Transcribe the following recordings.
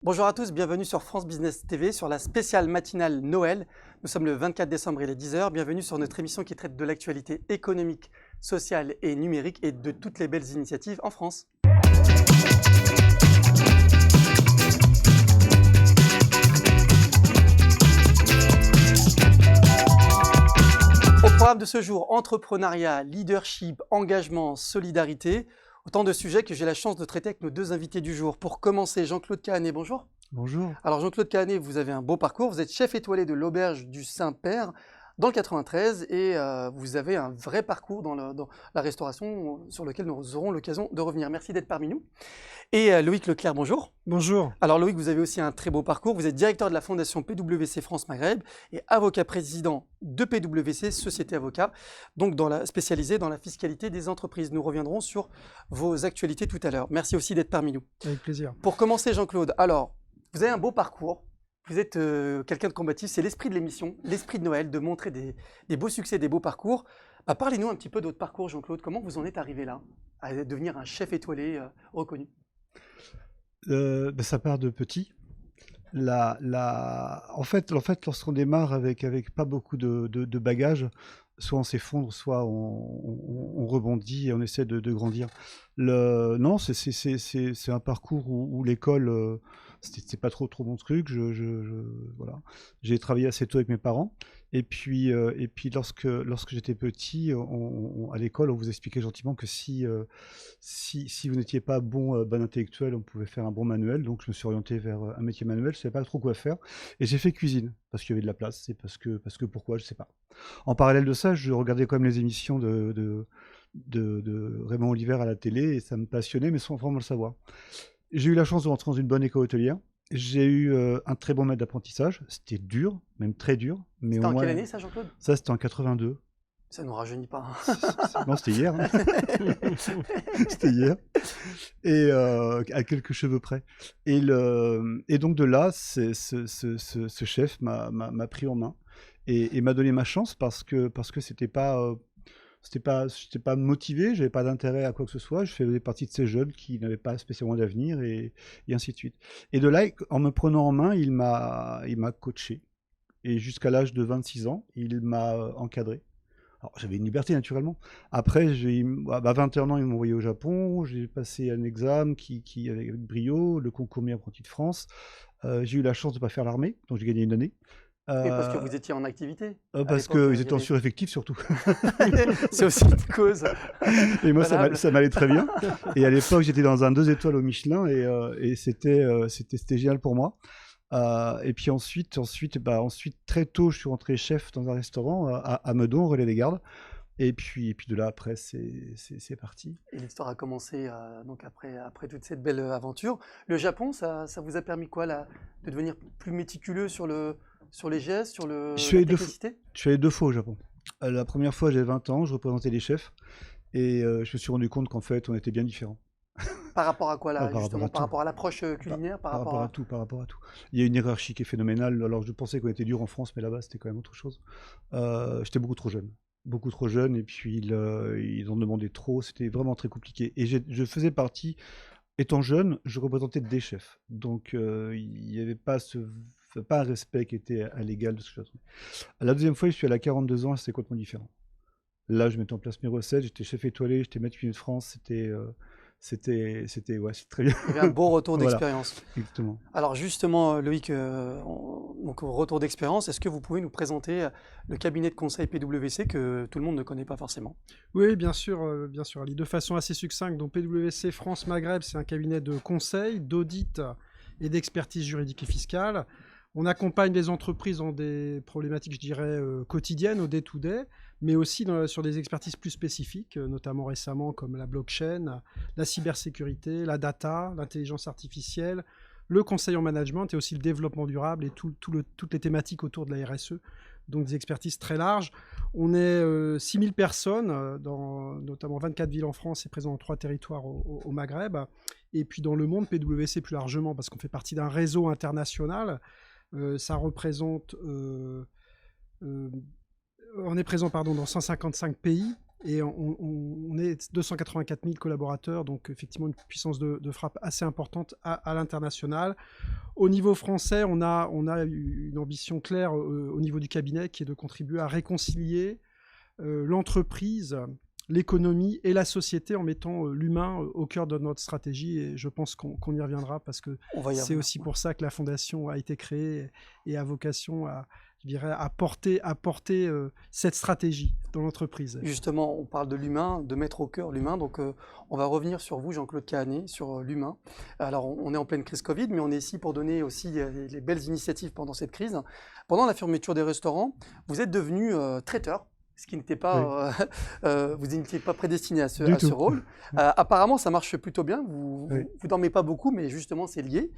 Bonjour à tous, bienvenue sur France Business TV sur la spéciale matinale Noël. Nous sommes le 24 décembre, il est 10 heures. Bienvenue sur notre émission qui traite de l'actualité économique, sociale et numérique et de toutes les belles initiatives en France. Au programme de ce jour, entrepreneuriat, leadership, engagement, solidarité. Autant de sujets que j'ai la chance de traiter avec nos deux invités du jour. Pour commencer, Jean-Claude Cahanet, bonjour. Bonjour. Alors Jean-Claude Cahanet, vous avez un beau parcours, vous êtes chef étoilé de l'Auberge du Saint-Père dans le 93 et vous avez un vrai parcours dans la restauration sur lequel nous aurons l'occasion de revenir. Merci d'être parmi nous. Et Loïc Leclerc, bonjour. Bonjour. Alors Loïc, vous avez aussi un très beau parcours, vous êtes directeur de la fondation PwC France Maghreb et avocat président de PwC, société avocat, donc spécialisée dans la fiscalité des entreprises. Nous reviendrons sur vos actualités tout à l'heure. Merci aussi d'être parmi nous. Avec plaisir. Pour commencer Jean-Claude, alors vous avez un beau parcours, vous êtes quelqu'un de combatif, c'est l'esprit de l'émission, l'esprit de Noël, de montrer des beaux succès, des beaux parcours. Parlez-nous un petit peu de votre parcours Jean-Claude, comment vous en êtes arrivé là, à devenir un chef étoilé reconnu? Ça part de petit. En fait, lorsqu'on démarre avec pas beaucoup de bagages, soit on s'effondre, soit on rebondit et on essaie de grandir. Non, c'est un parcours où l'école, c'était pas trop mon truc. Voilà. J'ai travaillé assez tôt avec mes parents. Et puis lorsque j'étais petit, à l'école, on vous expliquait gentiment que si vous n'étiez pas bon intellectuel, on pouvait faire un bon manuel. Donc je me suis orienté vers un métier manuel. Je ne savais pas trop quoi faire. Et j'ai fait cuisine parce qu'il y avait de la place. C'est parce que pourquoi, je ne sais pas. En parallèle de ça, je regardais quand même les émissions de Raymond Oliver à la télé et ça me passionnait, mais sans vraiment le savoir. J'ai eu la chance de rentrer dans une bonne école hôtelière. J'ai eu un très bon maître d'apprentissage. C'était dur, même très dur. C'était en quelle année ça, Jean-Claude? Ça, c'était en 82. Ça ne nous rajeunit pas. Non, c'était hier. Hein. C'était hier. Et à quelques cheveux près. Et donc de là, ce chef m'a pris en main et m'a donné ma chance parce que j'étais pas motivé, j'avais pas d'intérêt à quoi que ce soit. Je faisais partie de ces jeunes qui n'avaient pas spécialement d'avenir et ainsi de suite. Et de là, en me prenant en main, il m'a coaché. Et jusqu'à l'âge de 26 ans, il m'a encadré. Alors, j'avais une liberté naturellement. Après, à 21 ans, il m'a envoyé au Japon. J'ai passé un examen avec brio, le concours meilleur apprenti de France. J'ai eu la chance de ne pas faire l'armée, donc j'ai gagné une année. Et parce que vous étiez en activité? Parce qu'ils étaient en sureffectif surtout. C'est aussi une cause. Et moi, ça m'allait très bien. Et à l'époque, j'étais dans un 2 étoiles au Michelin et c'était génial pour moi. Et puis ensuite, très tôt, je suis rentré chef dans un restaurant à Meudon, Relais des Gardes. Et puis de là, après, c'est parti. Et l'histoire a commencé donc après toute cette belle aventure. Le Japon, ça vous a permis quoi là, de devenir plus méticuleux sur les gestes, sur la technicité? Je suis allé 2 fois au Japon. La première fois, j'avais 20 ans, je représentais les chefs. Et je me suis rendu compte qu'en fait, on était bien différents. Par rapport à quoi là, justement? Par tout. rapport à l'approche culinaire? Par rapport à tout. Il y a une hiérarchie qui est phénoménale. Alors je pensais qu'on était dur en France, mais là-bas, c'était quand même autre chose. J'étais beaucoup trop jeune. Et puis ils ont demandé trop. C'était vraiment très compliqué. Et je faisais partie, étant jeune, je représentais des chefs. Donc il n'y avait pas un respect qui était à l'égal de ce que je faisais. La deuxième fois, je suis allé à 42 ans, c'était complètement différent. Là, je mettais en place mes recettes, j'étais chef étoilé, j'étais maître cuisinier de France, c'était très bien. Il y avait un beau retour Voilà, d'expérience. exactement. Alors justement, Loïc, donc au retour d'expérience, est-ce que vous pouvez nous présenter le cabinet de conseil PwC que tout le monde ne connaît pas forcément? Oui, bien sûr, Ali. De façon assez succincte, donc PwC France Maghreb, c'est un cabinet de conseil, d'audit et d'expertise juridique et fiscale. On accompagne les entreprises dans des problématiques, je dirais, quotidiennes, au day-to-day, mais aussi sur des expertises plus spécifiques, notamment récemment comme la blockchain, la cybersécurité, la data, l'intelligence artificielle, le conseil en management et aussi le développement durable et toutes les thématiques autour de la RSE. Donc des expertises très larges. On est 6000 personnes, dans notamment 24 villes en France et présent dans 3 territoires au Maghreb. Et puis dans le monde, PwC plus largement, parce qu'on fait partie d'un réseau international. Ça représente... on est présent dans 155 pays Et on est 284 000 collaborateurs, donc effectivement une puissance de frappe assez importante à l'international. Au niveau français, on a une ambition claire au niveau du cabinet qui est de contribuer à réconcilier l'entreprise, l'économie et la société en mettant l'humain au cœur de notre stratégie. Et je pense qu'on y reviendra parce que c'est aussi pour ça que la Fondation a été créée et a vocation à porter cette stratégie dans l'entreprise. Justement, on parle de l'humain, de mettre au cœur l'humain. Donc, on va revenir sur vous, Jean-Claude Cahanet, sur l'humain. Alors, on est en pleine crise Covid, mais on est ici pour donner aussi les belles initiatives pendant cette crise. Pendant la fermeture des restaurants, vous êtes devenu traiteur, ce qui n'était pas, vous n'étiez pas prédestiné à ce rôle. Apparemment, ça marche plutôt bien. Vous dormez pas beaucoup, mais justement, c'est lié.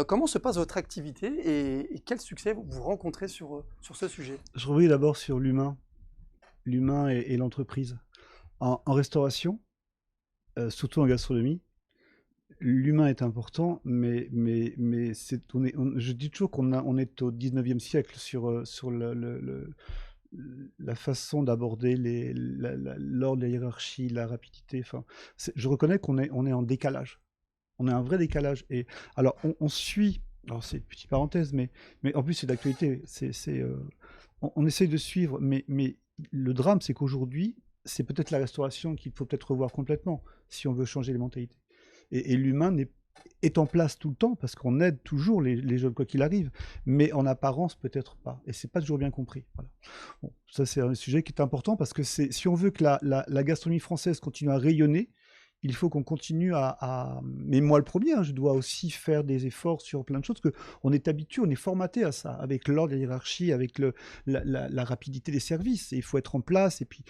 Comment se passe votre activité et quel succès vous rencontrez sur ce sujet? Je reviens d'abord sur l'humain et l'entreprise. En restauration, surtout en gastronomie, l'humain est important, mais je dis toujours qu'on est au 19e siècle sur la façon d'aborder l'ordre, la hiérarchie, la rapidité. Enfin, je reconnais qu'on est en décalage. On a un vrai décalage. Et alors, on suit. Alors, c'est une petite parenthèse, mais en plus, c'est d'actualité. On essaye de suivre, mais le drame, c'est qu'aujourd'hui, c'est peut-être la restauration qu'il faut peut-être revoir complètement si on veut changer les mentalités. Et l'humain est en place tout le temps parce qu'on aide toujours les jeunes quoi qu'il arrive, mais en apparence peut-être pas, et c'est pas toujours bien compris. Voilà. Bon, ça c'est un sujet qui est important parce que si on veut que la gastronomie française continue à rayonner, il faut qu'on continue mais moi le premier, hein, je dois aussi faire des efforts sur plein de choses, parce qu'on est habitué, on est formaté à ça, avec l'ordre, la hiérarchie, avec la rapidité des services, et il faut être en place, et puis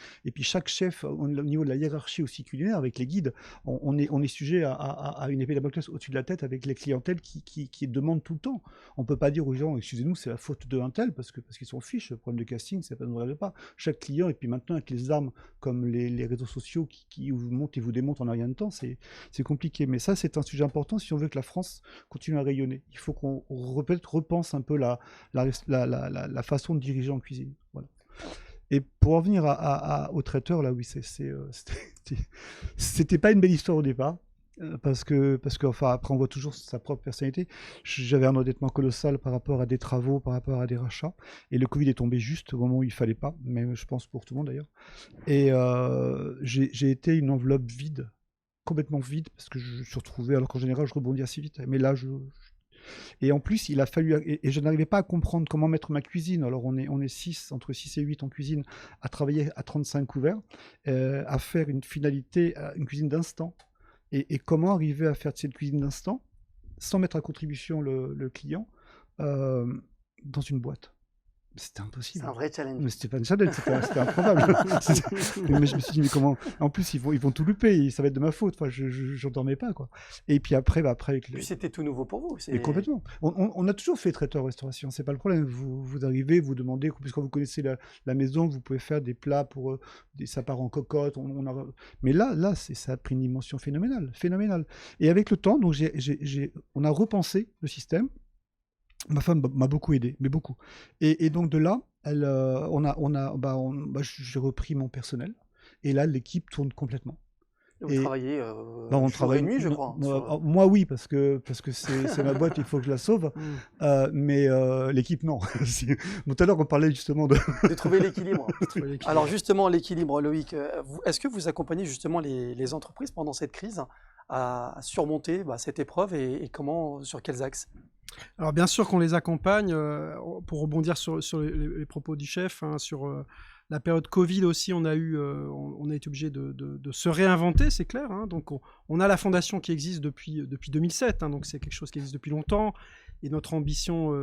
chaque chef, au niveau de la hiérarchie aussi culinaire, avec les guides, on est sujet à une épée de Damoclès au-dessus de la tête avec les clientèles qui demandent tout le temps. On ne peut pas dire aux gens, excusez-nous, c'est la faute d'un tel, parce qu'ils s'en fichent, le problème de casting, ça ne nous regarde pas. Chaque client, et puis maintenant avec les armes comme les réseaux sociaux qui vous montent et vous démontent en rien de temps, c'est compliqué. Mais ça, c'est un sujet important si on veut que la France continue à rayonner. Il faut qu'on peut-être repense un peu la façon de diriger en cuisine. Voilà. Et pour en venir au traiteur, là, oui, c'était pas une belle histoire au départ. Parce que enfin, après, on voit toujours sa propre personnalité. J'avais un endettement colossal par rapport à des travaux, par rapport à des rachats. Et le Covid est tombé juste au moment où il fallait pas, mais je pense pour tout le monde d'ailleurs. Et j'ai été une enveloppe vide, complètement vide, parce que je me suis retrouvé, alors qu'en général, je rebondis assez vite. Mais là, et en plus, il a fallu, et je n'arrivais pas à comprendre comment mettre ma cuisine. Alors, on est 6, entre 6 et 8 en cuisine, à travailler à 35 couverts, à faire une finalité, une cuisine d'instant. Et comment arriver à faire cette cuisine d'instant sans mettre à contribution le client dans une boîte. C'était impossible. C'est un vrai challenge. Mais c'était pas une challenge, c'était improbable. Mais je me suis dit, mais comment? En plus, ils vont tout louper, ça va être de ma faute. Enfin, je dormais pas, quoi. Et puis après avec Puis c'était tout nouveau pour vous. Et complètement. On a toujours fait traiteur-restauration, c'est pas le problème. Vous arrivez, vous demandez, puisque vous connaissez la maison, vous pouvez faire des plats pour ça part en cocotte. Mais là, ça a pris une dimension phénoménale. Et avec le temps, donc on a repensé le système. Ma femme m'a beaucoup aidé, mais beaucoup. Et donc de là, j'ai repris mon personnel. Et là, l'équipe tourne complètement. Vous travaillez jour et nuit, je crois. Moi, oui, parce que c'est ma boîte, il faut que je la sauve. Mais l'équipe, non. Tout à l'heure, on parlait justement de trouver l'équilibre. Alors justement, l'équilibre, Loïc, est-ce que vous accompagnez justement les entreprises pendant cette crise à surmonter cette épreuve et comment, sur quels axes? Alors bien sûr qu'on les accompagne, pour rebondir sur les propos du chef, hein, sur la période Covid aussi, on a été obligé de se réinventer, c'est clair. Hein, donc on a la fondation qui existe depuis 2007, hein, donc c'est quelque chose qui existe depuis longtemps, et notre ambition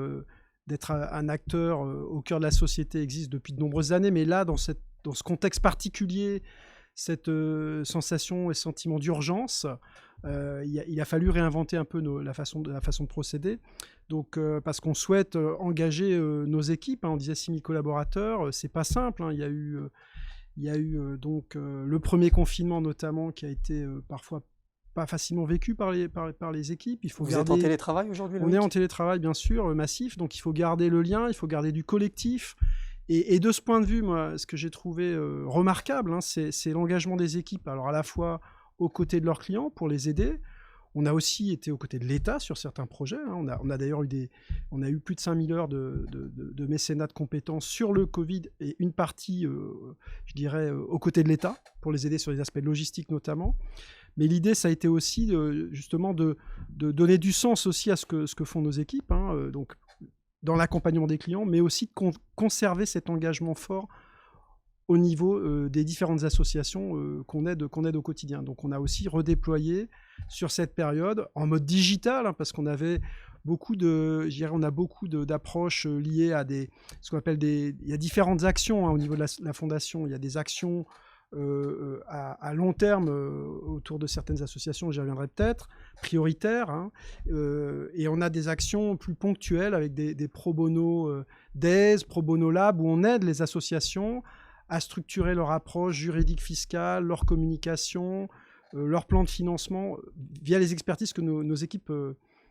d'être un acteur au cœur de la société existe depuis de nombreuses années, mais là, dans ce contexte particulier, cette sensation et sentiment d'urgence, il a fallu réinventer un peu la façon de procéder. Donc, parce qu'on souhaite engager nos équipes, hein, on disait 6000 collaborateurs, c'est pas simple. Hein, il y a eu donc le premier confinement notamment qui a été parfois pas facilement vécu par les équipes. Vous êtes en télétravail aujourd'hui, Loïc ? On est en télétravail, bien sûr, massif, donc il faut garder le lien, il faut garder du collectif. Et de ce point de vue, moi, ce que j'ai trouvé remarquable, hein, c'est l'engagement des équipes. Alors à la fois aux côtés de leurs clients pour les aider. On a aussi été aux côtés de l'État sur certains projets. Hein. On a d'ailleurs eu plus de 5000 heures de mécénat de compétences sur le Covid et une partie, je dirais, aux côtés de l'État pour les aider sur les aspects logistiques notamment. Mais l'idée, ça a été aussi justement de donner du sens aussi à ce que font nos équipes, hein, donc dans l'accompagnement des clients, mais aussi de conserver cet engagement fort au niveau des différentes associations qu'on aide au quotidien. Donc on a aussi redéployé sur cette période en mode digital, hein, parce qu'on avait beaucoup d'approches liées à ce qu'on appelle il y a différentes actions, hein, au niveau de la fondation. Il y a des actions à long terme autour de certaines associations, j'y reviendrai peut-être, prioritaires, hein, et on a des actions plus ponctuelles avec des pro bono DAIS, pro bono lab, où on aide les associations à structurer leur approche juridique fiscale, leur communication, leur plan de financement, via les expertises que nos équipes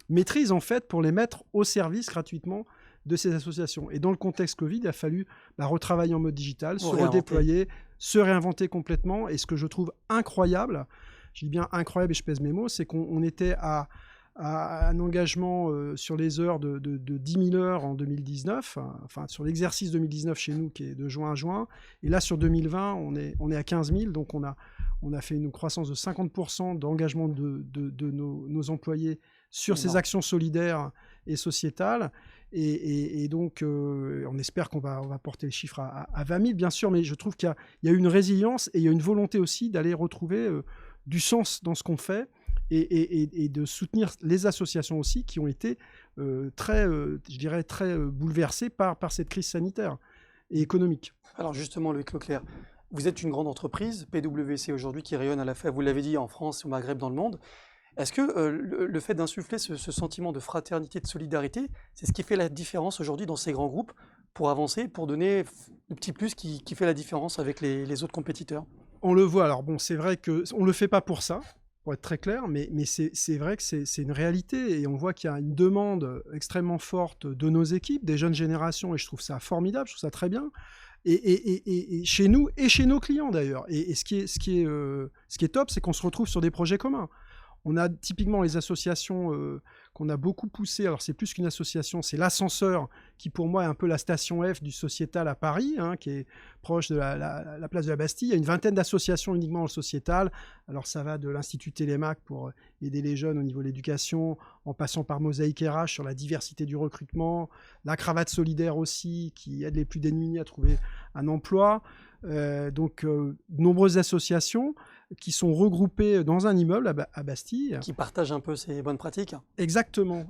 maîtrisent en fait, pour les mettre au service gratuitement de ces associations. Et dans le contexte Covid, il a fallu retravailler en mode digital, se redéployer, se réinventer complètement. Et ce que je trouve incroyable, je dis bien incroyable et je pèse mes mots, c'est qu'on était à un engagement sur les heures de 10 000 heures en 2019, enfin sur l'exercice 2019 chez nous qui est de juin à juin, et là sur 2020 on est à 15 000, donc on a fait une croissance de 50% d'engagement de nos employés sur ces actions solidaires et sociétales, et donc on espère qu'on va porter les chiffres à 20 000 bien sûr, mais je trouve qu'il y a une résilience et il y a une volonté aussi d'aller retrouver du sens dans ce qu'on fait, et de soutenir les associations aussi qui ont été très bouleversées par cette crise sanitaire et économique. Alors justement, Loïc Leclerc, vous êtes une grande entreprise, PwC aujourd'hui, qui rayonne à la fois, vous l'avez dit, en France, au Maghreb, dans le monde. Est-ce que le fait d'insuffler ce sentiment de fraternité, de solidarité, c'est ce qui fait la différence aujourd'hui dans ces grands groupes pour avancer, pour donner le petit plus qui fait la différence avec les autres compétiteurs? On le voit, alors bon, c'est vrai qu'on ne le fait pas pour ça, pour être très clair, mais c'est vrai que c'est une réalité, et on voit qu'il y a une demande extrêmement forte de nos équipes, des jeunes générations, et je trouve ça formidable, je trouve ça très bien, et chez nous et chez nos clients d'ailleurs. Et ce qui est top, c'est qu'on se retrouve sur des projets communs. On a typiquement les associations qu'on a beaucoup poussées. Alors, c'est plus qu'une association, c'est l'Ascenseur, qui pour moi est un peu la station F du sociétal à Paris, hein, qui est proche de la place de la Bastille. Il y a une vingtaine d'associations uniquement dans le sociétal. Alors, ça va de l'Institut Télémac pour aider les jeunes au niveau de l'éducation, en passant par Mosaïque RH sur la diversité du recrutement, la Cravate Solidaire aussi, qui aide les plus démunis à trouver un emploi. Donc, nombreuses associations qui sont regroupées dans un immeuble à Bastille. Qui partagent un peu ces bonnes pratiques. Exactement,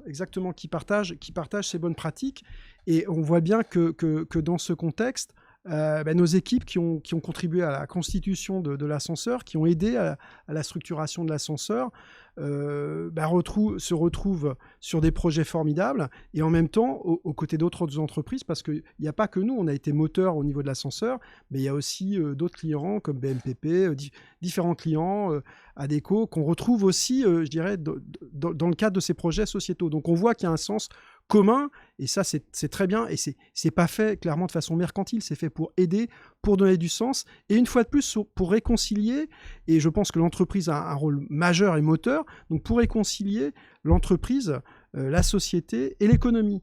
qui partagent ces bonnes pratiques. Et on voit bien que dans ce contexte, nos équipes qui ont contribué à la constitution de l'ascenseur, qui ont aidé à la structuration de l'ascenseur, se retrouvent sur des projets formidables, et en même temps aux côtés d'autres entreprises, parce qu'il n'y a pas que nous, on a été moteur au niveau de l'ascenseur, mais il y a aussi d'autres clients comme BMPP, différents clients, Adecco, qu'on retrouve aussi, je dirais, dans le cadre de ces projets sociétaux. Donc on voit qu'il y a un sens commun, et ça c'est très bien, et c'est pas fait clairement de façon mercantile, c'est fait pour aider, pour donner du sens, et une fois de plus pour réconcilier, et je pense que l'entreprise a un rôle majeur et moteur, donc pour réconcilier l'entreprise, la société et l'économie.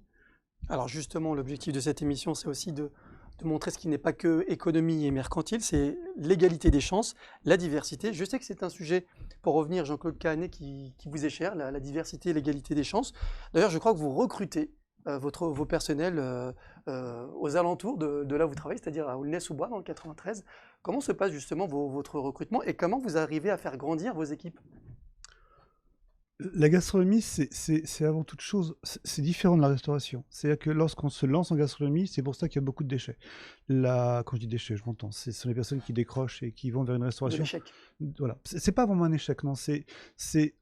Alors justement, l'objectif de cette émission, c'est aussi de montrer ce qui n'est pas que économie et mercantile, c'est l'égalité des chances, la diversité. Je sais que c'est un sujet, pour revenir Jean-Claude Cahanet, qui vous est cher, la diversité et l'égalité des chances. D'ailleurs, je crois que vous recrutez vos personnels aux alentours de là où vous travaillez, c'est-à-dire à Aulnay-sous-Bois, dans le 93. Comment se passe justement votre recrutement, et comment vous arrivez à faire grandir vos équipes? La gastronomie, c'est avant toute chose, c'est différent de la restauration. C'est-à-dire que lorsqu'on se lance en gastronomie, c'est pour ça qu'il y a beaucoup de déchets. Quand je dis déchets, je m'entends, ce sont les personnes qui décrochent et qui vont vers une restauration. De l'échec. Voilà, c'est pas vraiment un échec, non.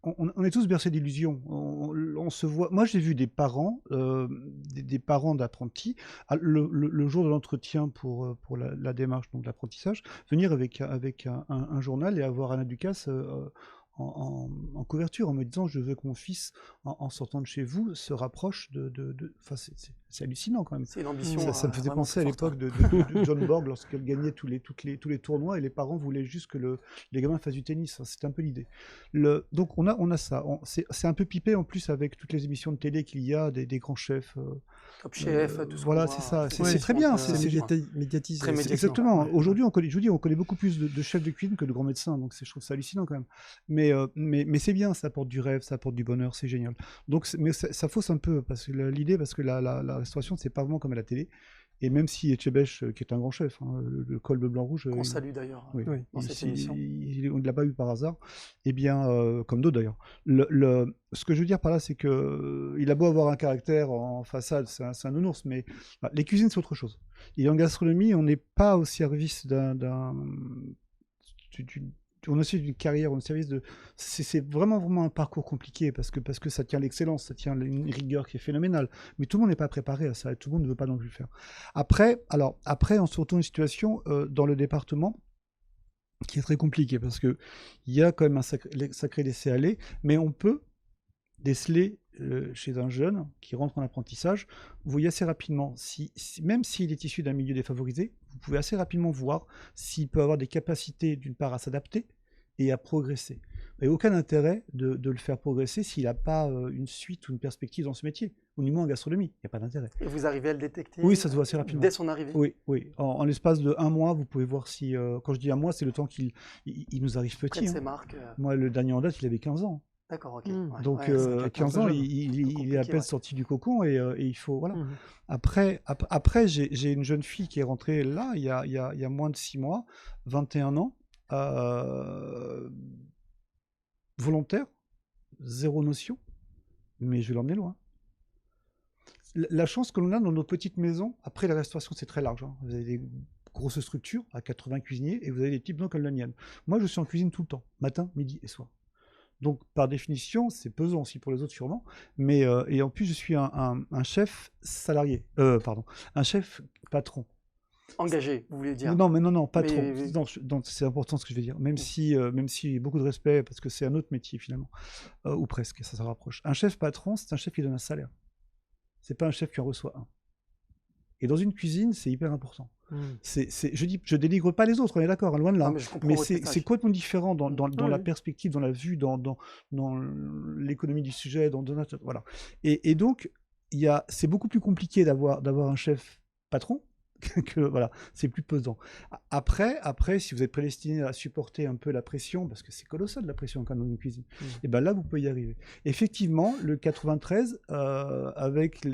On est tous bercés d'illusions. On se voit. Moi, j'ai vu des parents, des parents d'apprentis, le jour de l'entretien pour la démarche donc l'apprentissage, venir avec un journal et avoir un Ducasse en couverture en me disant je veux que mon fils, en sortant de chez vous, se rapproche Enfin, c'est hallucinant quand même. C'est une ambition. Ça me faisait vraiment penser à très forte, l'époque de John Borg lorsqu'elle gagnait tous les tournois et les parents voulaient juste que les gamins fassent du tennis. Enfin, c'était un peu l'idée. Donc on a ça. C'est un peu pipé en plus avec toutes les émissions de télé qu'il y a, des grands chefs. Top Chef, tout ce qu'on voilà, voit, c'est ça. Ouais, C'est très bien. C'est médiatisé. Très médiatisé. Exactement. Ouais. Aujourd'hui, on connaît beaucoup plus de chefs de cuisine que de grands médecins. Donc je trouve ça hallucinant quand même. Mais c'est bien, ça apporte du rêve, ça apporte du bonheur, c'est génial. Donc, mais ça fausse un peu l'idée, parce que la restauration, c'est pas vraiment comme à la télé. Et même si Etchebech, qui est un grand chef, hein, le Kolbe blanc-rouge, qu'on salue d'ailleurs oui, dans cette émission. on ne l'a pas eu par hasard, et bien, comme d'autres d'ailleurs. Ce que je veux dire par là, c'est que il a beau avoir un caractère en façade, c'est un nounours, mais les cuisines, c'est autre chose. Et en gastronomie, on n'est pas au service on est aussi d'une carrière, on est au service de. C'est vraiment un parcours compliqué parce que ça tient l'excellence, ça tient une rigueur qui est phénoménale. Mais tout le monde n'est pas préparé à ça et tout le monde ne veut pas non plus le faire. Après, on se retrouve dans une situation dans le département qui est très compliquée parce qu'il y a quand même un sacré laisser-aller, mais on peut déceler chez un jeune qui rentre en apprentissage, vous voyez assez rapidement, même s'il est issu d'un milieu défavorisé, vous pouvez assez rapidement voir s'il peut avoir des capacités d'une part à s'adapter et à progresser. Il n'y a aucun intérêt de le faire progresser s'il n'a pas une suite ou une perspective dans ce métier, ou du moins en gastronomie, il n'y a pas d'intérêt. Et vous arrivez à le détecter Oui, ça se voit assez rapidement. Dès son arrivée? Oui. En l'espace de 1 mois, vous pouvez voir si... quand je dis 1 mois, c'est le temps qu'il nous arrive petit. Près de ses marques. Moi, le dernier en date, il avait 15 ans. D'accord, ok. Ouais. Donc, ouais, 15 ans, il est à peine sorti du cocon et il faut... Voilà. Mhm. Après j'ai une jeune fille qui est rentrée là, il y a moins de 6 mois, 21 ans, volontaire, zéro notion, mais je vais l'emmener loin. La chance que l'on a dans nos petites maisons, après la restauration c'est très large, hein. Vous avez des grosses structures à 80 cuisiniers et vous avez des petites maisons comme la mienne. Moi je suis en cuisine tout le temps, matin, midi et soir. Donc, par définition, c'est pesant aussi pour les autres sûrement. Mais et en plus, je suis un chef salarié. Un chef patron. Engagé, vous voulez dire? Non, patron. Mais... Non, c'est important ce que je vais dire. Même si beaucoup de respect, parce que c'est un autre métier finalement, ou presque, ça se rapproche. Un chef patron, c'est un chef qui donne un salaire. C'est pas un chef qui en reçoit un. Et dans une cuisine, c'est hyper important. Je dénigre pas les autres, on est d'accord, hein, loin de là. Mais c'est complètement différent dans la perspective, dans la vue, dans l'économie du sujet, voilà. Et donc, c'est beaucoup plus compliqué d'avoir un chef patron. Que voilà, c'est plus pesant. Après, si vous êtes prédestiné à supporter un peu la pression, parce que c'est colossal la pression quand même dans une cuisine, et ben là vous pouvez y arriver. Effectivement, le 93, avec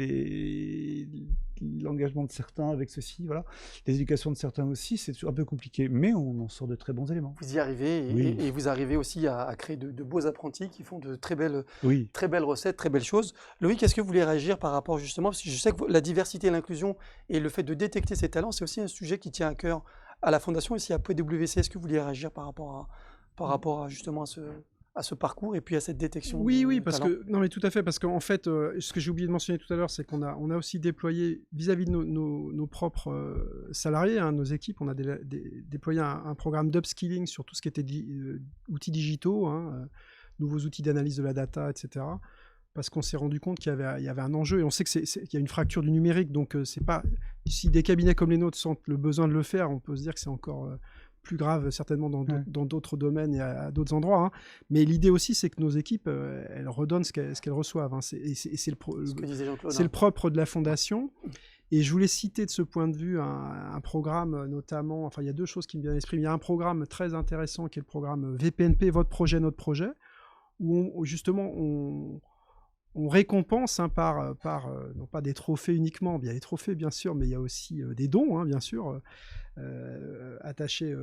l'engagement de certains, avec ceci, voilà, l'éducation de certains aussi, c'est un peu compliqué, mais on en sort de très bons éléments. Vous y arrivez, et vous arrivez aussi à créer de beaux apprentis qui font de très belles recettes, très belles choses. Loïc, est-ce que vous voulez réagir par rapport justement, parce que je sais que la diversité et l'inclusion et le fait de détecter ces talents, c'est aussi un sujet qui tient à cœur à la Fondation, ici à PWC. Est-ce que vous voulez réagir par rapport à justement à ce parcours et puis à cette détection? Oui, parce que non, mais tout à fait, parce qu'en fait, ce que j'ai oublié de mentionner tout à l'heure, c'est qu'on a aussi déployé vis-à-vis de nos propres salariés, hein, nos équipes, on a déployé un programme d'upskilling sur tout ce qui était outils digitaux, hein, nouveaux outils d'analyse de la data, etc. Parce qu'on s'est rendu compte qu'il y avait un enjeu, et on sait qu'il y a une fracture du numérique, donc c'est pas, si des cabinets comme les nôtres sentent le besoin de le faire, on peut se dire que c'est encore plus grave certainement dans d'autres domaines et à d'autres endroits, hein. Mais l'idée aussi, c'est que nos équipes, elles redonnent ce qu'elles reçoivent, hein. C'est le propre de la Fondation. Et je voulais citer de ce point de vue un programme notamment, enfin il y a 2 choses qui me viennent à l'esprit. Il y a un programme très intéressant qui est le programme VPNP, Votre projet, notre projet, où justement on récompense, hein, par non pas des trophées uniquement, il y a des trophées bien sûr, mais il y a aussi des dons, hein, bien sûr, attachés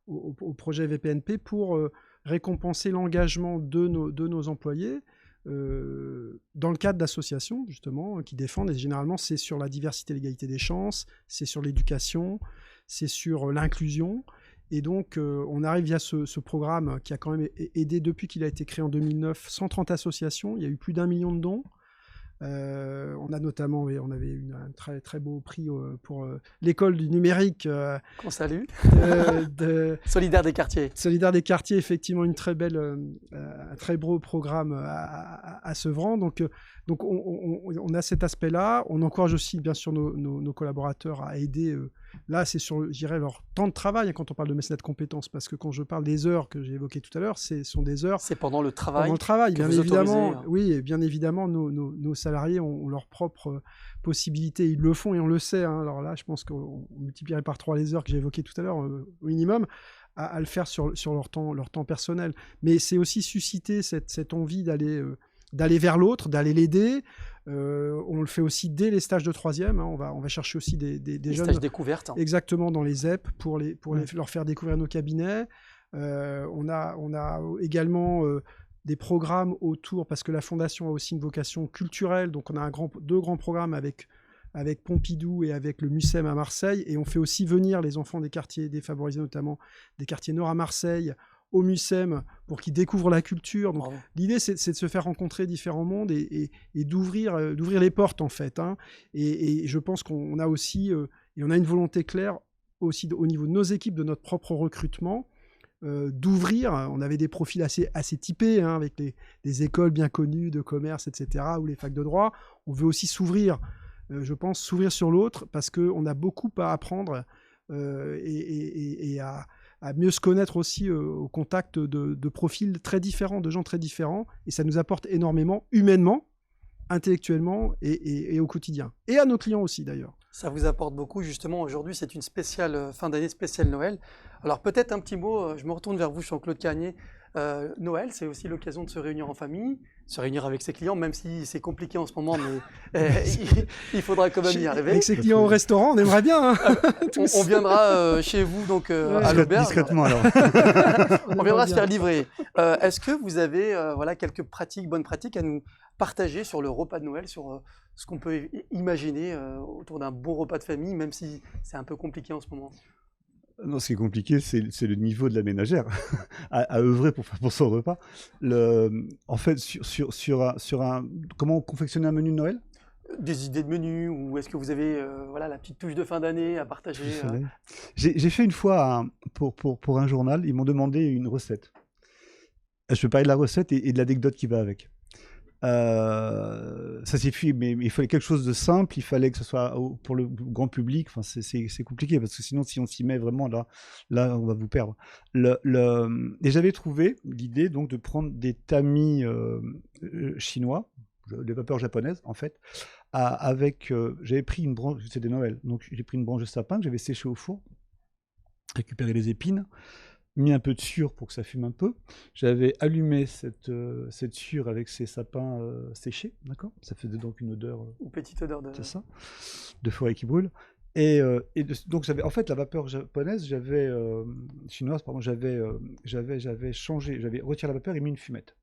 au projet VPNP pour récompenser l'engagement de nos employés dans le cadre d'associations justement qui défendent, et généralement c'est sur la diversité et l'égalité des chances, c'est sur l'éducation, c'est sur l'inclusion. Et donc, on arrive via ce programme qui a quand même aidé, depuis qu'il a été créé en 2009, 130 associations. Il y a eu plus d'1 million de dons. On a notamment, on avait un très, très beau prix pour l'école du numérique Qu'on salue. de Solidaire des quartiers. Solidaire des quartiers, effectivement, un très beau programme à Sevran. Donc on a cet aspect-là. On encourage aussi, bien sûr, nos collaborateurs à aider. Là, c'est sur, je dirais, leur temps de travail quand on parle de mécénat de compétences, parce que quand je parle des heures que j'ai évoquées tout à l'heure, ce sont des heures. C'est pendant le travail. Pendant le travail, que bien vous évidemment. autorisez, hein. Oui, et bien évidemment, nos salariés ont leurs propres possibilités. Ils le font et on le sait. Hein. Alors là, je pense qu'on multiplierait par 3 les heures que j'ai évoquées tout à l'heure, au minimum, à le faire sur leur temps personnel. Mais c'est aussi susciter cette envie d'aller vers l'autre, d'aller l'aider. On le fait aussi dès les stages de 3e. Hein. On va chercher aussi des jeunes. Stages découvertes. Hein. Exactement, dans les ZEP pour leur faire découvrir nos cabinets. On a également des programmes autour, parce que la Fondation a aussi une vocation culturelle. Donc on a deux grands programmes avec Pompidou et avec le MUSEM à Marseille. Et on fait aussi venir les enfants des quartiers défavorisés, notamment des quartiers nord à Marseille, au MUSEM, pour qu'ils découvrent la culture. Donc, l'idée, c'est de se faire rencontrer différents mondes et d'ouvrir les portes, en fait. Hein. Et je pense qu'on a aussi, et on a une volonté claire aussi au niveau de nos équipes, de notre propre recrutement, d'ouvrir. On avait des profils assez typés, hein, avec des écoles bien connues de commerce, etc., ou les facs de droit. On veut aussi s'ouvrir, je pense, s'ouvrir sur l'autre, parce qu'on a beaucoup à apprendre et à mieux se connaître aussi au contact de profils très différents, de gens très différents, et ça nous apporte énormément, humainement, intellectuellement et au quotidien. Et à nos clients aussi, d'ailleurs. Ça vous apporte beaucoup, justement. Aujourd'hui, c'est une spéciale fin d'année, spéciale Noël. Alors, peut-être un petit mot, je me retourne vers vous, Jean-Claude Cagnier. Noël, c'est aussi l'occasion de se réunir en famille, se réunir avec ses clients, même si c'est compliqué en ce moment, mais il faudra quand même y arriver. Avec ses clients au restaurant, on aimerait bien. Hein. On viendra chez vous, donc à l'auberge. Discrètement, alors. On viendra se faire livrer. Est-ce que vous avez quelques bonnes pratiques à nous partager sur le repas de Noël, sur ce qu'on peut imaginer autour d'un bon repas de famille, même si c'est un peu compliqué en ce moment? Non, ce qui est compliqué, c'est le niveau de la ménagère à œuvrer pour son repas. En fait, comment confectionner un menu de Noël? Des idées de menu, ou est-ce que vous avez la petite touche de fin d'année à partager? J'ai fait une fois, pour un journal, ils m'ont demandé une recette. Je peux parler de la recette et de l'anecdote qui va avec. Ça suffit, mais il fallait quelque chose de simple, il fallait que ce soit pour le grand public. Enfin, c'est compliqué, parce que sinon, si on s'y met vraiment, là, on va vous perdre. Et j'avais trouvé l'idée donc de prendre des tamis chinois, des vapeurs japonaises en fait, j'avais pris une branche, c'est des Noël, donc j'ai pris une branche de sapin que j'avais séchée au four, récupéré les épines, mis un peu de sueur pour que ça fume un peu. J'avais allumé cette sueur avec ces sapins séchés, d'accord. Ça faisait donc une odeur. Une petite odeur de. C'est ça, de forêt qui brûle. Donc j'avais, en fait, la vapeur japonaise, chinoise, pardon, j'avais changé, j'avais retiré la vapeur et mis une fumette.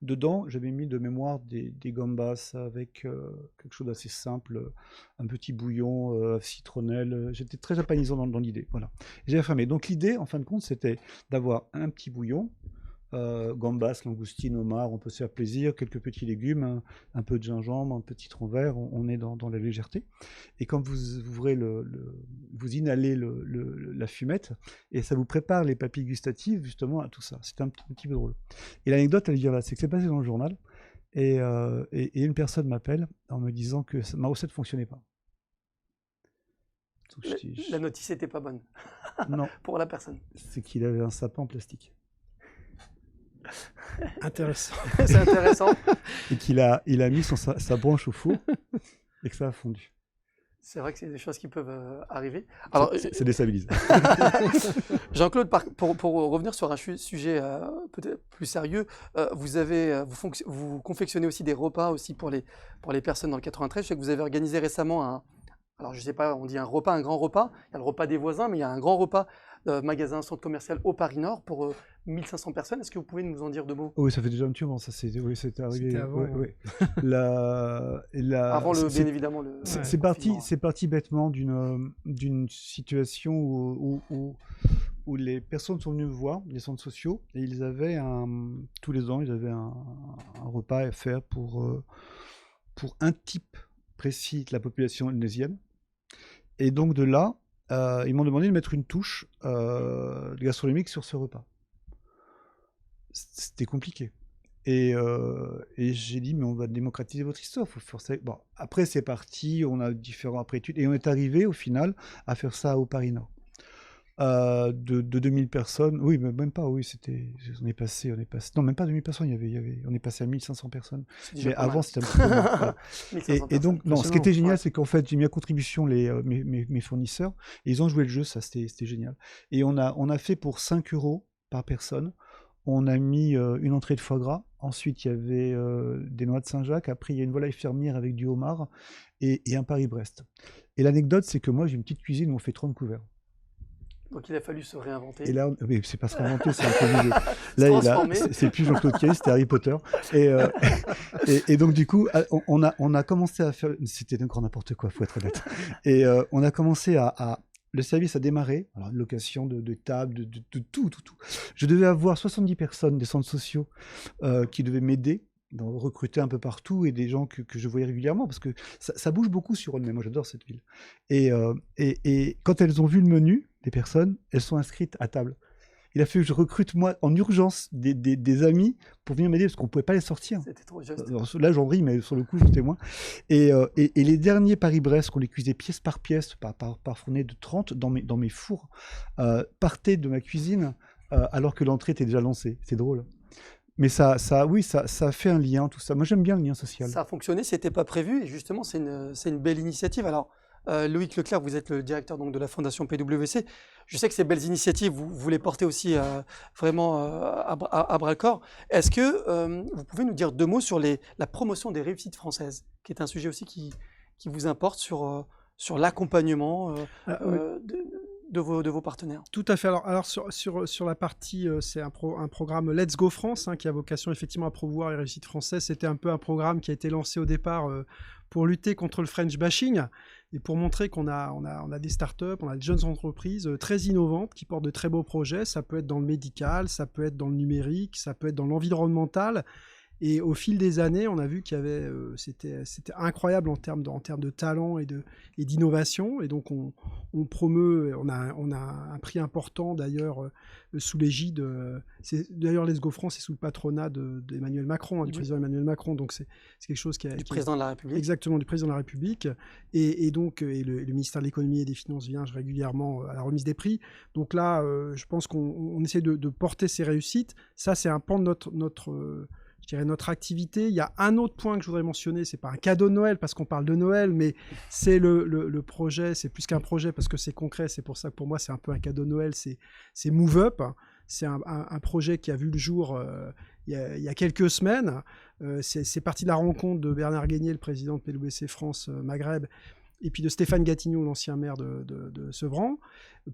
Dedans, j'avais mis de mémoire des gambas avec quelque chose d'assez simple, un petit bouillon, citronnelle. J'étais très japonisant dans l'idée. Voilà. J'ai affirmé. Donc l'idée, en fin de compte, c'était d'avoir un petit bouillon, gambas, langoustine, homard, on peut se faire plaisir, quelques petits légumes, un peu de gingembre, un petit tronc vert, on est dans la légèreté. Et quand vous ouvrez vous inhalez la fumette, et ça vous prépare les papilles gustatives justement à tout ça. C'était un petit peu drôle. Et l'anecdote, elle vient là, c'est que c'est passé dans le journal, et une personne m'appelle en me disant que ma recette ne fonctionnait pas. La notice n'était pas bonne. Non. Pour la personne. C'est qu'il avait un sapin en plastique. Intéressant. C'est intéressant. Et qu'il a mis sa branche au four et que ça a fondu. C'est vrai que c'est des choses qui peuvent arriver. Alors, c'est déstabilisant. Jean-Claude, pour revenir sur un sujet peut-être plus sérieux, vous confectionnez aussi des repas aussi pour les personnes dans le 93. Je sais que vous avez organisé récemment alors je ne sais pas, on dit un grand repas. Il y a le repas des voisins, mais il y a un grand repas magasin centre commercial au Paris Nord pour 1500 personnes. Est-ce que vous pouvez nous en dire deux mots? Oui, ça fait déjà un petit moment, ça c'était arrivé. C'était avant. Ouais. Avant bien évidemment le. C'est parti bêtement d'une situation où les personnes sont venues me voir, les centres sociaux, et ils avaient tous les ans, ils avaient un repas à faire pour pour un type précis de la population indonésienne. Et donc de là, ils m'ont demandé de mettre une touche gastronomique sur ce repas. C'était compliqué. Et j'ai dit, mais on va démocratiser votre histoire. Faut faire ça. Bon, après, c'est parti, on a différents après-études. Et on est arrivé, au final, à faire ça au Paris Nord. De 2000 personnes, oui, même pas, oui, on est passé, non, même pas 2000 personnes, on est passé à 1500 personnes. Mais avant, c'était un petit peu moins. Voilà. Et donc, non, ce qui était génial, c'est qu'en fait, j'ai mis à contribution mes fournisseurs, et ils ont joué le jeu, ça, c'était génial. Et on a fait pour 5 € par personne. On a mis une entrée de foie gras. Ensuite, il y avait des noix de Saint-Jacques. Après, il y a une volaille fermière avec du homard et un Paris-Brest. Et l'anecdote, c'est que moi, j'ai une petite cuisine où on fait 30 couverts. Donc il a fallu se réinventer. Et là, mais c'est pas se réinventer, c'est improviser. Là, c'est plus Jean-Claude Kelly, c'était Harry Potter. Et donc du coup, on a commencé à faire. C'était encore n'importe quoi, faut être honnête. Et on a commencé à le service a démarré, alors une location de table, de tout. Je devais avoir 70 personnes des centres sociaux qui devaient m'aider, recruter un peu partout, et des gens que je voyais régulièrement, parce que ça bouge beaucoup sur Aulnay. Moi, j'adore cette ville. Et quand elles ont vu le menu, les personnes, elles sont inscrites à table. Il a fallu que je recrute, moi, en urgence, des amis pour venir m'aider, parce qu'on ne pouvait pas les sortir. C'était trop juste. Alors, là, j'en ris, mais sur le coup, j'étais moins. Et les derniers Paris-Brest, qu'on les cuisait pièce par pièce, par fournée de 30, dans mes fours, partaient de ma cuisine alors que l'entrée était déjà lancée. C'est drôle. Mais ça a fait un lien, tout ça. Moi, j'aime bien le lien social. Ça a fonctionné, c'était pas prévu, et justement, c'est une belle initiative. Alors, Loïc Leclerc, vous êtes le directeur donc, de la Fondation PWC. Je sais que ces belles initiatives, vous les portez aussi vraiment à bras-le-corps. Est-ce que vous pouvez nous dire 2 mots sur la promotion des réussites françaises, qui est un sujet aussi qui vous importe sur l'accompagnement de vos partenaires? Tout à fait. Alors sur la partie, c'est un programme Let's Go France, qui a vocation effectivement à promouvoir les réussites françaises. C'était un peu un programme qui a été lancé au départ pour lutter contre le French bashing et pour montrer qu'on a des startups, on a des jeunes entreprises très innovantes qui portent de très beaux projets. Ça peut être dans le médical, ça peut être dans le numérique, ça peut être dans l'environnemental. Et au fil des années, on a vu qu'il y avait, c'était incroyable en termes de talent et d'innovation. Et donc, on promeut, on a un prix important d'ailleurs sous l'égide. D'ailleurs, Let's Go France est sous le patronat d'Emmanuel Macron, du président Emmanuel Macron. Donc, c'est quelque chose du président de la République. Exactement, du président de la République. Et donc, le ministère de l'économie et des finances vient régulièrement à la remise des prix. Donc là, je pense qu'on essaie de porter ces réussites. Ça, c'est un pan de notre activité. Il y a un autre point que je voudrais mentionner, c'est pas un cadeau de Noël parce qu'on parle de Noël, mais c'est le projet, c'est plus qu'un projet parce que c'est concret, c'est pour ça que pour moi c'est un peu un cadeau de Noël, c'est Move Up. C'est un projet qui a vu le jour il y a quelques semaines. C'est parti de la rencontre de Bernard Guénier, le président de PWC France Maghreb, et puis de Stéphane Gatignou, l'ancien maire de Sevran,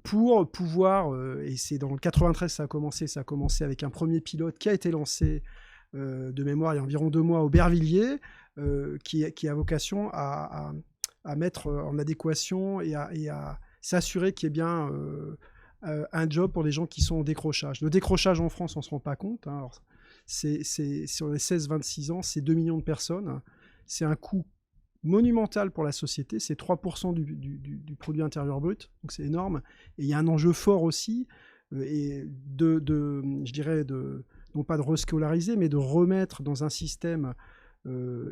pour pouvoir, et c'est dans le 93 ça a commencé avec un premier pilote qui a été lancé de mémoire il y a environ 2 mois, Aubervilliers, qui a vocation à mettre en adéquation et à s'assurer qu'il y ait bien un job pour les gens qui sont en décrochage. Le décrochage en France, on ne se rend pas compte. Alors, c'est sur les 16-26 ans, c'est 2 millions de personnes. C'est un coût monumental pour la société. C'est 3% du produit intérieur brut. Donc, c'est énorme. Et il y a un enjeu fort aussi, et je dirais, non pas de rescolariser, mais de remettre dans un système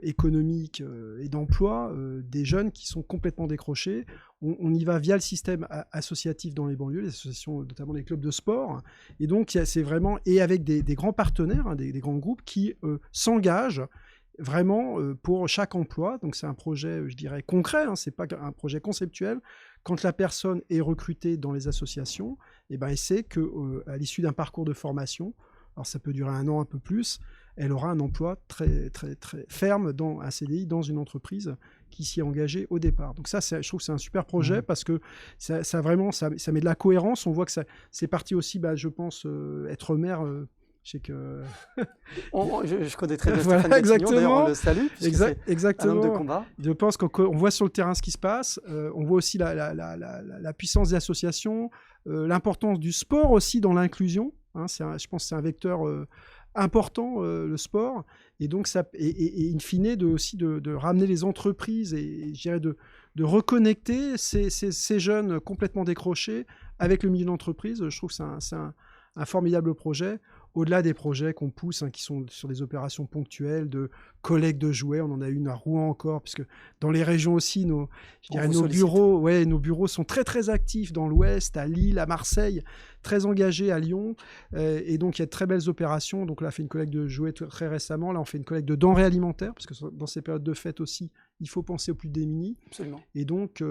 économique et d'emploi des jeunes qui sont complètement décrochés. On y va via le système associatif dans les banlieues, les associations, notamment les clubs de sport. Et donc, c'est vraiment, et avec des grands partenaires, des grands groupes qui s'engagent vraiment pour chaque emploi. Donc, c'est un projet, je dirais, concret, c'est pas un projet conceptuel. Quand la personne est recrutée dans les associations, elle sait qu'à l'issue d'un parcours de formation, alors ça peut durer 1 an, un peu plus, elle aura un emploi très, très, très ferme, dans un CDI, dans une entreprise qui s'y est engagée au départ. Donc ça, je trouve que c'est un super projet parce que ça met de la cohérence. On voit que c'est parti aussi, je pense, être maire. Je sais que... je connais très bien voilà, Stéphane Gatignon, exactement. d'ailleurs on le salue, Exactement. un homme de combat. Je pense qu'on voit sur le terrain ce qui se passe, on voit aussi la puissance des associations, l'importance du sport aussi dans l'inclusion. Je pense que c'est un vecteur important, le sport. Et donc, in fine, aussi de ramener les entreprises et je dirais de reconnecter ces jeunes complètement décrochés avec le milieu d'entreprise. Je trouve que c'est un formidable projet. Au-delà des projets qu'on pousse, qui sont sur des opérations ponctuelles de collecte de jouets, on en a une à Rouen encore, puisque dans les régions aussi, nos bureaux sont très très actifs dans l'Ouest, à Lille, à Marseille, très engagés à Lyon, et donc il y a de très belles opérations. Donc là, on a fait une collecte de jouets très récemment, là on fait une collecte de denrées alimentaires, parce que dans ces périodes de fête aussi, il faut penser aux plus démunis. Absolument. Et donc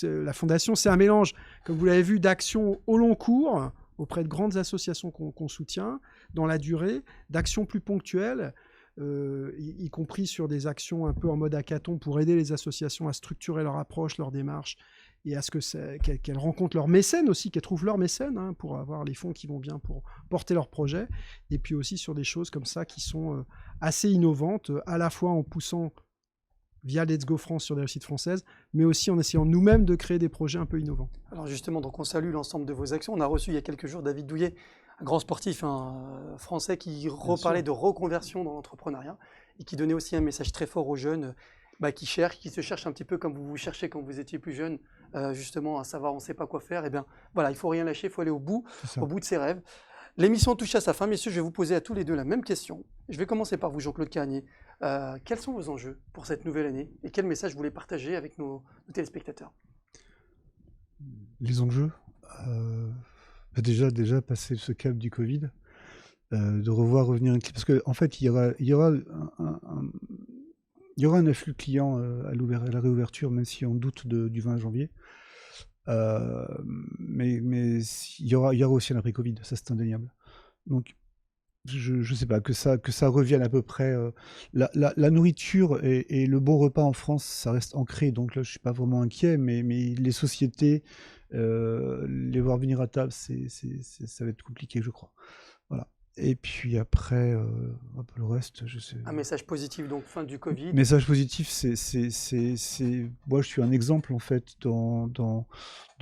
la Fondation, c'est un mélange, comme vous l'avez vu, d'actions au long cours, auprès de grandes associations qu'on soutient dans la durée, d'actions plus ponctuelles, y compris sur des actions un peu en mode hackathon pour aider les associations à structurer leur approche, leur démarche, et à ce qu'elles rencontrent leurs mécènes aussi, qu'elles trouvent leurs mécènes pour avoir les fonds qui vont bien pour porter leurs projets, et puis aussi sur des choses comme ça qui sont assez innovantes, à la fois en poussant via Let's Go France sur des réussites françaises, mais aussi en essayant nous-mêmes de créer des projets un peu innovants. Alors justement, donc on salue l'ensemble de vos actions. On a reçu il y a quelques jours David Douillet, un grand sportif français qui reparlait de reconversion dans l'entrepreneuriat et qui donnait aussi un message très fort aux jeunes qui se cherchent un petit peu comme vous vous cherchez quand vous étiez plus jeune, justement à savoir on ne sait pas quoi faire. Et bien voilà, il ne faut rien lâcher, il faut aller au bout de ses rêves. L'émission touche à sa fin, messieurs, je vais vous poser à tous les deux la même question. Je vais commencer par vous, Jean-Claude Carnier. Quels sont vos enjeux pour cette nouvelle année et quel message vous voulez partager avec nos téléspectateurs? Les enjeux, déjà passer ce cap du Covid, de revenir parce qu'en fait il y aura un afflux de clients à la réouverture, même si on doute du 20 janvier. Mais il y aura aussi un après-Covid, ça c'est indéniable. Donc je sais pas, que ça revienne à peu près. La nourriture et le bon repas en France, ça reste ancré, donc là je suis pas vraiment inquiet, mais les sociétés, les voir venir à table, ça va être compliqué, je crois. Voilà. Et puis après, le reste, je sais. Un message positif, donc fin du Covid. Message positif, moi je suis un exemple en fait dans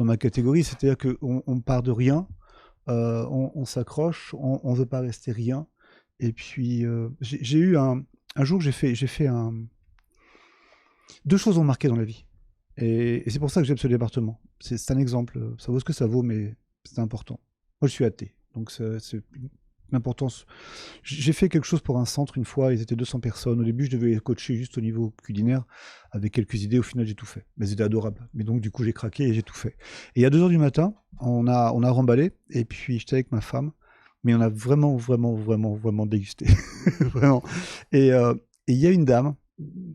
ma catégorie, c'est-à-dire qu'on part de rien, on s'accroche, on ne veut pas rester rien. Et puis j'ai eu un jour, j'ai fait deux choses ont marqué dans la vie. Et c'est pour ça que j'aime ce département. C'est un exemple, ça vaut ce que ça vaut, mais c'est important. Moi je suis athée, donc c'est l'importance. J'ai fait quelque chose pour un centre une fois, ils étaient 200 personnes. Au début, je devais les coacher juste au niveau culinaire, avec quelques idées. Au final, j'ai tout fait. Mais c'était adorable. Mais donc, du coup, j'ai craqué et j'ai tout fait. Et à 2h du matin, on a remballé. Et puis, j'étais avec ma femme. Mais on a vraiment dégusté. Vraiment. Et il y a une dame,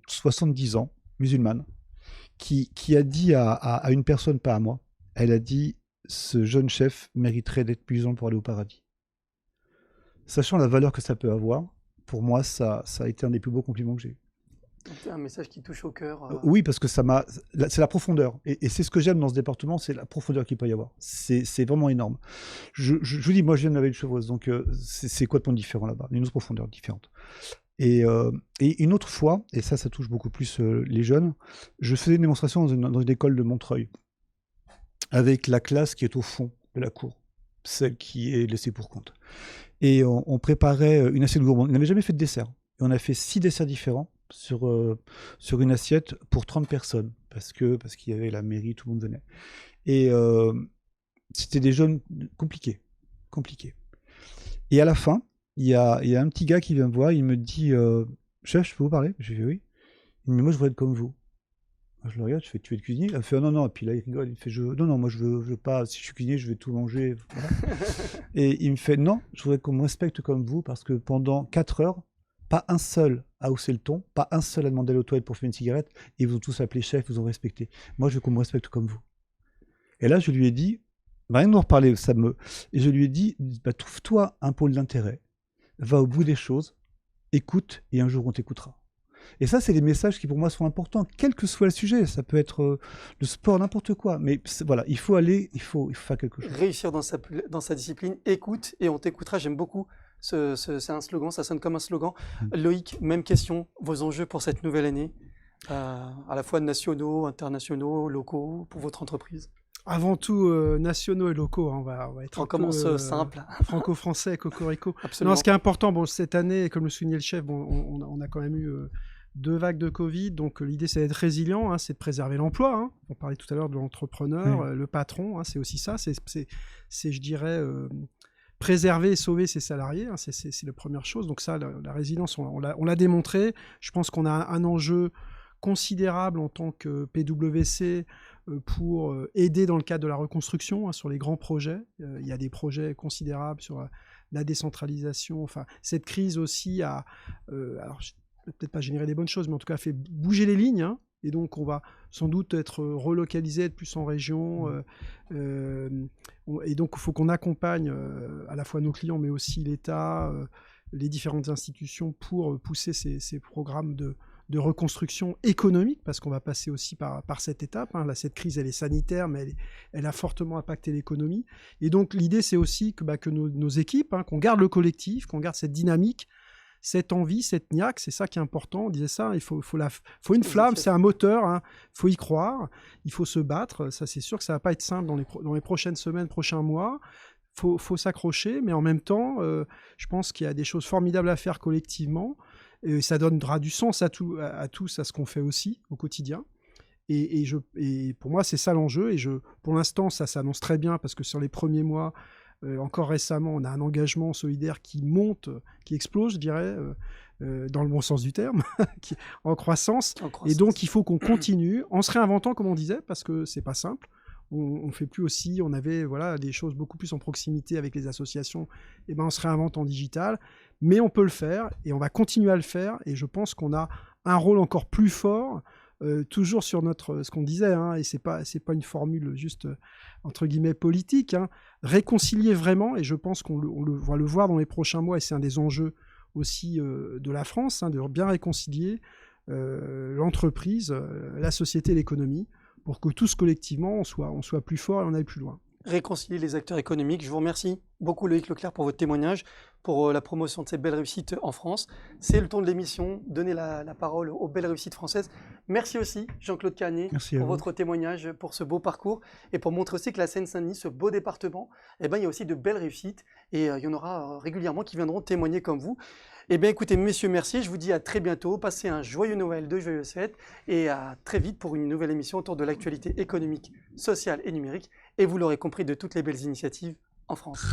70 ans, musulmane, qui a dit à une personne, pas à moi, elle a dit, ce jeune chef mériterait d'être puissant pour aller au paradis. Sachant la valeur que ça peut avoir, pour moi, ça a été un des plus beaux compliments que j'ai eu. C'est un message qui touche au cœur. Oui, parce que c'est la profondeur. Et c'est ce que j'aime dans ce département, c'est la profondeur qu'il peut y avoir. C'est vraiment énorme. Je vous dis, moi, je viens de la Vallée-de-Chevreuse, donc c'est complètement différent là-bas. Une autre profondeur différente. Et une autre fois, et ça touche beaucoup plus les jeunes, je faisais une démonstration dans une école de Montreuil, avec la classe qui est au fond de la cour, celle qui est laissée pour compte. Et on préparait une assiette gourmande. On n'avait jamais fait de dessert. Et on a fait 6 desserts différents sur une assiette pour 30 personnes. Parce qu'il y avait la mairie, tout le monde venait. Et c'était des jeunes compliqués. Et à la fin, il y a un petit gars qui vient me voir, il me dit chef, je peux vous parler? Je lui dis oui. Il me dit moi, je voudrais être comme vous. Moi, je le regarde, je fais tu es cuisinier? Il fait non. Et puis là, il rigole, il fait non, moi je veux pas, si je suis cuisinier, je vais tout manger. Voilà. Et il me fait non, je voudrais qu'on me respecte comme vous parce que pendant 4 heures, pas un seul a haussé le ton, pas un seul a demandé à aux toilettes pour fumer une cigarette, et ils vous ont tous appelé chef, vous ont respecté. Moi, je veux qu'on me respecte comme vous. Et là, je lui ai dit, rien de nous reparler, et je lui ai dit, trouve-toi un pôle d'intérêt, va au bout des choses, écoute, et un jour on t'écoutera. Et ça, c'est des messages qui pour moi sont importants, quel que soit le sujet. Ça peut être le sport, n'importe quoi. Mais voilà, il faut faire quelque chose. Réussir dans sa discipline, écoute et on t'écoutera. J'aime beaucoup. C'est un slogan, ça sonne comme un slogan. Loïc, même question. Vos enjeux pour cette nouvelle année, à la fois nationaux, internationaux, locaux, pour votre entreprise? Avant tout, nationaux et locaux, hein, on va être On commence simple. Franco-français, cocorico. Absolument. Non, ce qui est important, bon, cette année, comme le soulignait le chef, bon, on a quand même eu 2 vagues de Covid, donc l'idée c'est d'être résilient, hein, c'est de préserver l'emploi. Hein. On parlait tout à l'heure de l'entrepreneur, le patron, hein, c'est aussi ça, c'est je dirais, préserver et sauver ses salariés, hein, c'est la première chose. Donc ça, la résilience, on l'a démontré. Je pense qu'on a un enjeu considérable en tant que PwC pour aider dans le cadre de la reconstruction, hein, sur les grands projets. Il y a des projets considérables sur la décentralisation. Enfin, cette crise aussi a, alors peut-être pas généré des bonnes choses, mais en tout cas fait bouger les lignes. Hein, et donc on va sans doute être relocalisé, être plus en région. Et donc il faut qu'on accompagne à la fois nos clients, mais aussi l'État, les différentes institutions pour pousser ces programmes de reconstruction économique, parce qu'on va passer aussi par cette étape. Hein. Là, cette crise, elle est sanitaire, mais elle a fortement impacté l'économie. Et donc, l'idée, c'est aussi que nos équipes, hein, qu'on garde le collectif, qu'on garde cette dynamique, cette envie, cette niaque, c'est ça qui est important. On disait ça, il faut une flamme, c'est un moteur, hein, il faut y croire, il faut se battre. Ça, c'est sûr que ça ne va pas être simple dans les prochaines semaines, prochains mois. Faut s'accrocher, mais en même temps, je pense qu'il y a des choses formidables à faire collectivement. Et ça donnera du sens à tous, à ce qu'on fait aussi au quotidien. Et pour moi, c'est ça l'enjeu. Et pour l'instant, ça s'annonce très bien parce que sur les premiers mois, encore récemment, on a un engagement solidaire qui monte, qui explose, je dirais, dans le bon sens du terme, en croissance. Et donc, il faut qu'on continue en se réinventant, comme on disait, parce que c'est pas simple. On fait plus aussi, on avait des choses beaucoup plus en proximité avec les associations, et ben on se réinvente en digital, mais on peut le faire et on va continuer à le faire, et je pense qu'on a un rôle encore plus fort, toujours sur ce qu'on disait, hein, et c'est pas une formule juste entre guillemets politique, hein, réconcilier vraiment, et je pense qu'on va le voir dans les prochains mois, et c'est un des enjeux aussi de la France, hein, de bien réconcilier l'entreprise, la société et l'économie, pour que tous collectivement, on soit plus fort et on aille plus loin. Réconcilier les acteurs économiques. Je vous remercie beaucoup Loïc Leclerc pour votre témoignage, pour la promotion de ces belles réussites en France. C'est le ton de l'émission, donner la parole aux belles réussites françaises. Merci aussi Jean-Claude Carnier pour votre témoignage, pour ce beau parcours et pour montrer aussi que la Seine-Saint-Denis, ce beau département, eh ben, il y a aussi de belles réussites et il y en aura régulièrement qui viendront témoigner comme vous. Eh bien écoutez messieurs, merci, je vous dis à très bientôt, passez un joyeux Noël, de joyeuses fêtes et à très vite pour une nouvelle émission autour de l'actualité économique, sociale et numérique et vous l'aurez compris de toutes les belles initiatives en France.